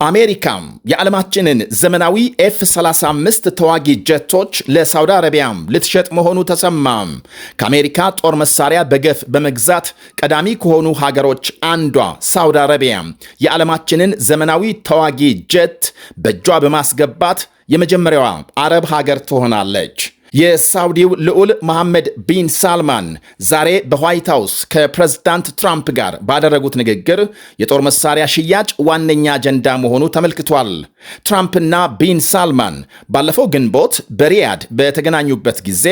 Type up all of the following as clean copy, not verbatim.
አሜሪካም የዓለማችንን ዘመናዊ F-35 ተዋጊ ጀቶች ለሳውዲ አረቢያም ልትሸጥ መሆኑ ተሰማም። ከአሜሪካ ጦር መሳሪያ በገፍ በመግዛት ቀዳሚ ከሆኑ ሀገሮች አንዷ ሳውዲ አረቢያ የዓለማችንን ዘመናዊ ተዋጊ ጀት በእጇ በማስገባት የመጀመሪያዋ አረብ ሀገር ትሆናለች። የሳውዲው ልዑል መሐመድ ቢን ሳልማን ዛሬ በዋይት ሃውስ ከፕሬዝዳንት ትራምፕ ጋር ባደረጉት ንግግር የጦር መሳሪያ ሽያጭ ዋነኛ አጀንዳ መሆኑ ተመልክቷል። ትራምፕና ቢን ሳልማን ባለፈው ግንቦት በሪያድ በተገናኙበት ጊዜ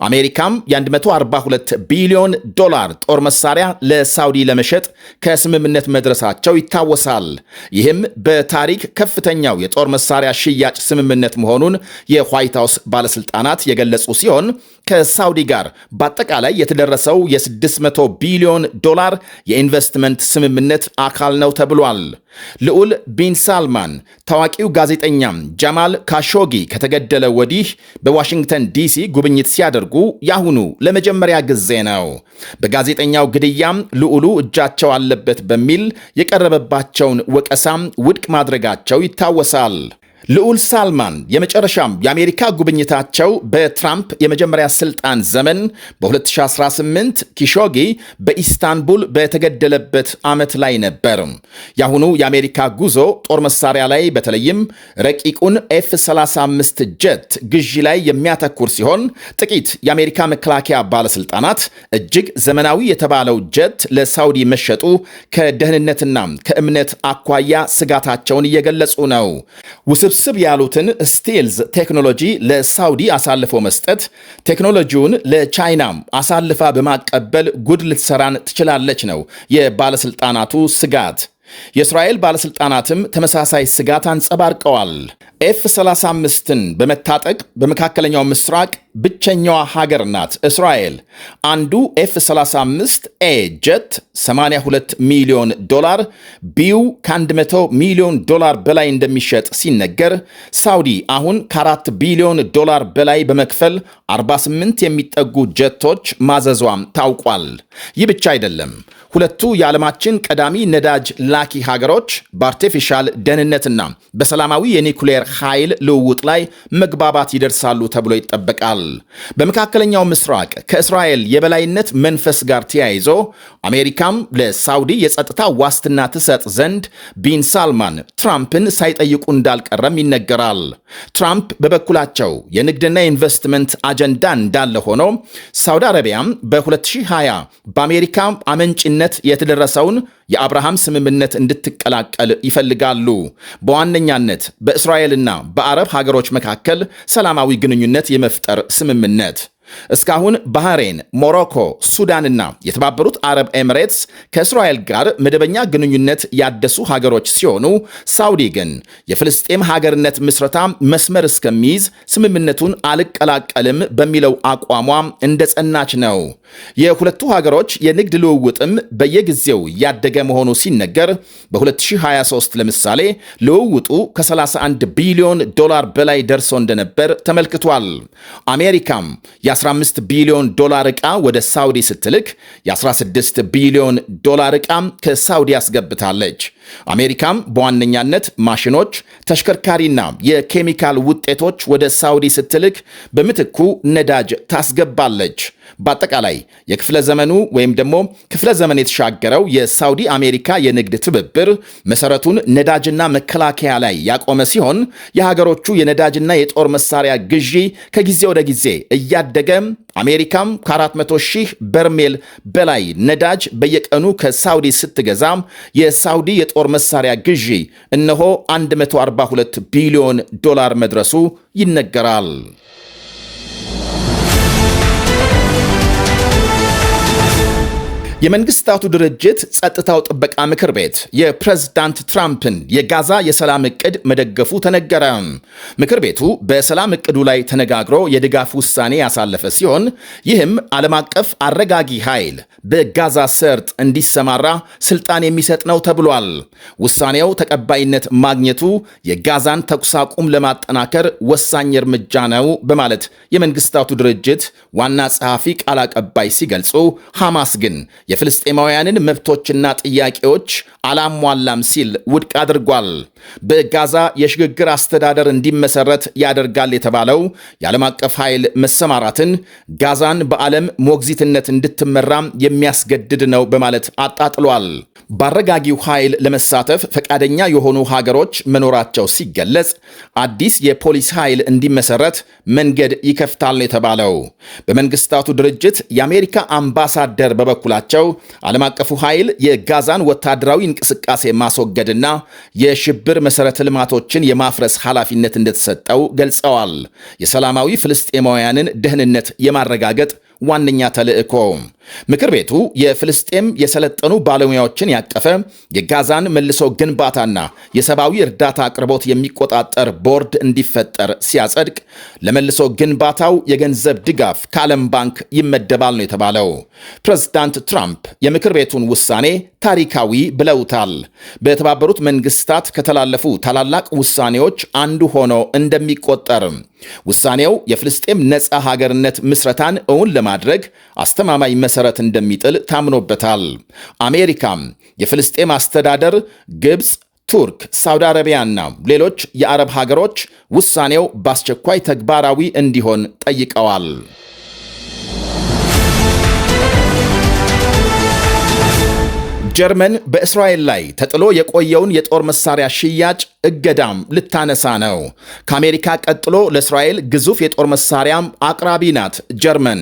አሜሪካም የ142 ቢሊዮን ዶላር ጦር መሳሪያ ለሳውዲ ለመሸጥ ከስምምነት መድረሳቸው ይታወሳል። ይህም በታሪክ ከፍተኛው የጦር መሳሪያ ሽያጭ ስምምነት መሆኑን የዋይት ሃውስ ባለስልጣናት የገለጹ ሲሆን ከሳውዲ ጋር በአጠቃላይ የተደረሰው የ600 ቢሊዮን ዶላር የኢንቨስትመንት ስምምነት አካል ነው ተብሏል። ልዑል ቢን ሳልማን ታዋቂው ጋዜጠኛ ጃማል ካሾጊ ከተገደለ ወዲህ በዋሽንግተን ዲሲ ጉብኝት ሲያደርጉ ያሁኑ ለመጀመሪያ ጊዜ ነው። በጋዜጠኛው ግድያም ልዑሉ እጃቸው አለበት በሚል የቀረበባቸውን ወቀሳም ውድቅ ማድረጋቸው ይታወሳል። ልዑል ሳልማን የመጨረሻም የአሜሪካ ጉብኝታቸው በትራምፕ የመጀመሪያ ስልጣን ዘመን በ2018 ኪሾጊ በኢስታንቡል በተገደለበት ዓመት ላይ ነበር። የአሁኑ የአሜሪካ ጉዞ ጦር መሳሪያ ላይ በተለይም ረቂቁን F-35 ጀት ግዢ ላይ የሚያተኩር ሲሆን ጥቂት የአሜሪካ መከላከያ ባለስልጣናት እጅግ ዘመናዊ የተባለው ጀት ለሳውዲ መሸጡ ከደህንነትና ከእምነት አኳያ ስጋታቸውን እየገለጹ ነው። ውስብስብ ያሉትን ስቲልዝ ቴክኖሎጂ ለሳውዲ አሳልፎ መስጠት ቴክኖሎጂውን ለቻይና አሳልፋ በማቀበል ጉድ ልትሰራን ትችላለች ነው የባለስልጣናቱ ስጋት። የእስራኤል ባለስልጣናትም ተመሳሳይ ስጋት አንጸባርቀዋል። F-35ን በመታጠቅ በመካከለኛው ምስራቅ ብቸኛዋ ሀገር ናት እስራኤል። አንዱ F-35A ጀት 82 ሚሊዮን ዶላር፣ ቢው ከ100 ሚሊዮን ዶላር በላይ እንደሚሸጥ ሲነገር ሳውዲ አሁን ከ4 ቢሊዮን ዶላር በላይ በመክፈል 48 የሚጠጉ ጀቶች ማዘዟም ታውቋል። ይህ ብቻ አይደለም። ሁለቱ የዓለማችን ቀዳሚ ነዳጅ ላኪ ሀገሮች በአርቲፊሻል ደህንነትና በሰላማዊ የኒኩሌር ኃይል ልውውጥ ላይ መግባባት ይደርሳሉ ተብሎ ይጠበቃል። በመካከለኛው ምስራቅ ከእስራኤል የበላይነት መንፈስ ጋር ተያይዞ አሜሪካም ለሳውዲ የጸጥታ ዋስትና ትሰጥ ዘንድ ቢን ሳልማን ትራምፕን ሳይጠይቁ እንዳልቀረም ይነገራል። ትራምፕ በበኩላቸው የንግድና ኢንቨስትመንት አጀንዳ እንዳለ ሆኖ ሳውዲ አረቢያም በ2020 በአሜሪካ አመንጭነት የተደረሰውን የአብርሃም ስምምነት እንድትቀላቀል ይፈልጋሉ። በዋነኛነት በእስራኤልና በአረብ ሀገሮች መካከል ሰላማዊ ግንኙነት የመፍጠር ስምምነት። እስካሁን ባህሬን፣ ሞሮኮ፣ ሱዳንና የተባበሩት አረብ ኤሚሬትስ ከእስራኤል ጋር መደበኛ ግንኙነት ያደሱ ሀገሮች ሲሆኑ ሳውዲ ግን የፍልስጤም ሀገርነት ምስረታ መስመር እስከሚይዝ ስምምነቱን አልቀላቀልም በሚለው አቋሟ እንደጸናች ነው። የሁለቱ ሀገሮች የንግድ ልውውጥም በየጊዜው ያደገ መሆኑ ሲነገር በ2023 ለምሳሌ ልውውጡ ከ31 ቢሊዮን ዶላር በላይ ደርሶ እንደነበር ተመልክቷል። አሜሪካም የ15 ቢሊዮን ዶላር ዕቃ ወደ ሳውዲ ስትልክ የ16 ቢሊዮን ዶላር ዕቃ ከሳውዲ አስገብታለች። አሜሪካም በዋነኛነት ማሽኖች፣ ተሽከርካሪና የኬሚካል ውጤቶች ወደ ሳውዲ ስትልክ በምትኩ ነዳጅ ታስገባለች። በአጠቃላይ የክፍለ ዘመኑ ወይም ደግሞ ክፍለ ዘመን የተሻገረው የሳውዲ አሜሪካ የንግድ ትብብር መሰረቱን ነዳጅና መከላከያ ላይ ያቆመ ሲሆን የሀገሮቹ የነዳጅና የጦር መሳሪያ ግዢ ከጊዜ ወደ ጊዜ እያደገ አሜሪካም ከ400 ሺህ በርሜል በላይ ነዳጅ በየቀኑ ከሳውዲ ስትገዛ የሳውዲ የጦር መሳሪያ ግዢ እነሆ 142 ቢሊዮን ዶላር መድረሱ ይነገራል። የመንግስታቱ ድርጅት ጸጥታው ጥበቃ ምክር ቤት የፕሬዝዳንት ትራምፕን የጋዛ የሰላም ዕቅድ መደገፉ ተነገረ። ምክር ቤቱ በሰላም ዕቅዱ ላይ ተነጋግሮ የድጋፍ ውሳኔ ያሳለፈ ሲሆን ይህም ዓለም አቀፍ አረጋጊ ኃይል በጋዛ ሰርጥ እንዲሰማራ ስልጣን የሚሰጥ ነው ተብሏል። ውሳኔው ተቀባይነት ማግኘቱ የጋዛን ተኩስ አቁም ለማጠናከር ወሳኝ እርምጃ ነው በማለት የመንግስታቱ ድርጅት ዋና ጸሐፊ ቃል አቀባይ ሲገልጹ፣ ሐማስ ግን የፍልስጤማውያንን መብቶችና ጥያቄዎች አላሟላም ሲል ውድቅ አድርጓል። በጋዛ የሽግግር አስተዳደር እንዲመሰረት ያደርጋል የተባለው የዓለም አቀፍ ኃይል መሰማራትን ጋዛን በዓለም ሞግዚትነት እንድትመራም የሚያስገድድ ነው በማለት አጣጥሏል። በአረጋጊው ኃይል ለመሳተፍ ፈቃደኛ የሆኑ ሀገሮች መኖራቸው ሲገለጽ አዲስ የፖሊስ ኃይል እንዲመሰረት መንገድ ይከፍታል ነው የተባለው። በመንግስታቱ ድርጅት የአሜሪካ አምባሳደር በበኩላቸው ዓለም አቀፉ ኃይል የጋዛን ወታደራዊ እንቅስቃሴ ማስወገድና የሽብር መሠረተ ልማቶችን የማፍረስ ኃላፊነት እንደተሰጠው ገልጸዋል። የሰላማዊ ፍልስጤማውያንን ደህንነት የማረጋገጥ ዋነኛ ተልእኮ ምክር ቤቱ የፍልስጤም የሰለጠኑ ባለሙያዎችን ያቀፈ የጋዛን መልሶ ግንባታና የሰብአዊ እርዳታ አቅርቦት የሚቆጣጠር ቦርድ እንዲፈጠር ሲያጸድቅ ለመልሶ ግንባታው የገንዘብ ድጋፍ ከዓለም ባንክ ይመደባል ነው የተባለው። ፕሬዝዳንት ትራምፕ የምክር ቤቱን ውሳኔ ታሪካዊ ብለውታል። በተባበሩት መንግስታት ከተላለፉ ታላላቅ ውሳኔዎች አንዱ ሆኖ እንደሚቆጠር ውሳኔው የፍልስጤም ነፃ ሀገርነት ምስረታን እውን ለማድረግ አስተማማኝ መሰረት እንደሚጥል ታምኖበታል። አሜሪካም የፍልስጤም አስተዳደር፣ ግብፅ፣ ቱርክ፣ ሳውዲ አረቢያና ሌሎች የአረብ ሀገሮች ውሳኔው በአስቸኳይ ተግባራዊ እንዲሆን ጠይቀዋል። ጀርመን በእስራኤል ላይ ተጥሎ የቆየውን የጦር መሳሪያ ሽያጭ እገዳም ልታነሳ ነው። ከአሜሪካ ቀጥሎ ለእስራኤል ግዙፍ የጦር መሳሪያም አቅራቢ ናት ጀርመን።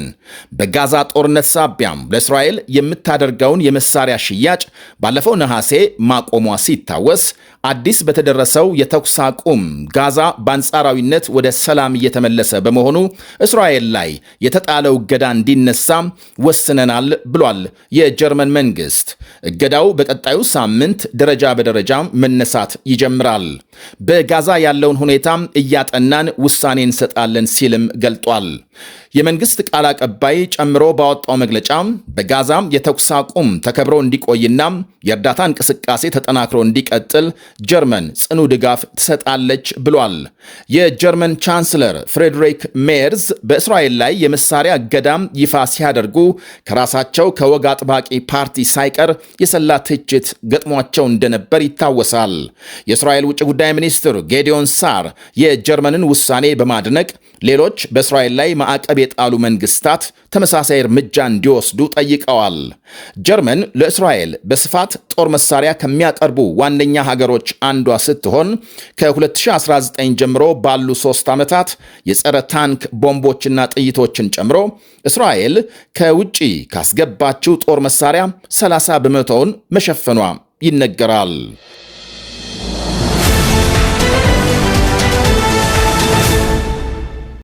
በጋዛ ጦርነት ሳቢያም ለእስራኤል የምታደርገውን የመሳሪያ ሽያጭ ባለፈው ነሐሴ ማቆሟ ሲታወስ አዲስ በተደረሰው የተኩስ አቁም ጋዛ በአንጻራዊነት ወደ ሰላም እየተመለሰ በመሆኑ እስራኤል ላይ የተጣለው እገዳ እንዲነሳም ወስነናል ብሏል የጀርመን መንግስት። እገዳው በቀጣዩ ሳምንት ደረጃ በደረጃም መነሳት ይጀምራል። በጋዛ ያለውን ሁኔታም እያጠናን ውሳኔ እንሰጣለን ሲልም ገልጧል። የመንግስት ቃል አቀባይ ጨምሮ ባወጣው መግለጫ በጋዛም የተኩስ አቁም ተከብሮ እንዲቆይና የእርዳታ እንቅስቃሴ ተጠናክሮ እንዲቀጥል ጀርመን ጽኑ ድጋፍ ትሰጣለች ብሏል። የጀርመን ቻንስለር ፍሬድሪክ ሜርዝ በእስራኤል ላይ የመሳሪያ እገዳም ይፋ ሲያደርጉ ከራሳቸው ከወግ አጥባቂ ፓርቲ ሳይቀር የሰላ ትችት ገጥሟቸው እንደነበር ይታወሳል። የእስራኤል ውጭ ጉዳይ ሚኒስትር ጌዲዮን ሳር የጀርመንን ውሳኔ በማድነቅ ሌሎች በእስራኤል ላይ ማዕቀብ የጣሉ መንግስታት ተመሳሳይ እርምጃ እንዲወስዱ ጠይቀዋል። ጀርመን ለእስራኤል በስፋት ጦር መሳሪያ ከሚያቀርቡ ዋነኛ ሀገሮች አንዷ ስትሆን ከ2019 ጀምሮ ባሉ 3 ዓመታት የጸረ ታንክ ቦምቦችና ጥይቶችን ጨምሮ እስራኤል ከውጪ ካስገባችው ጦር መሳሪያ 30 በመቶውን መሸፈኗ ይነገራል።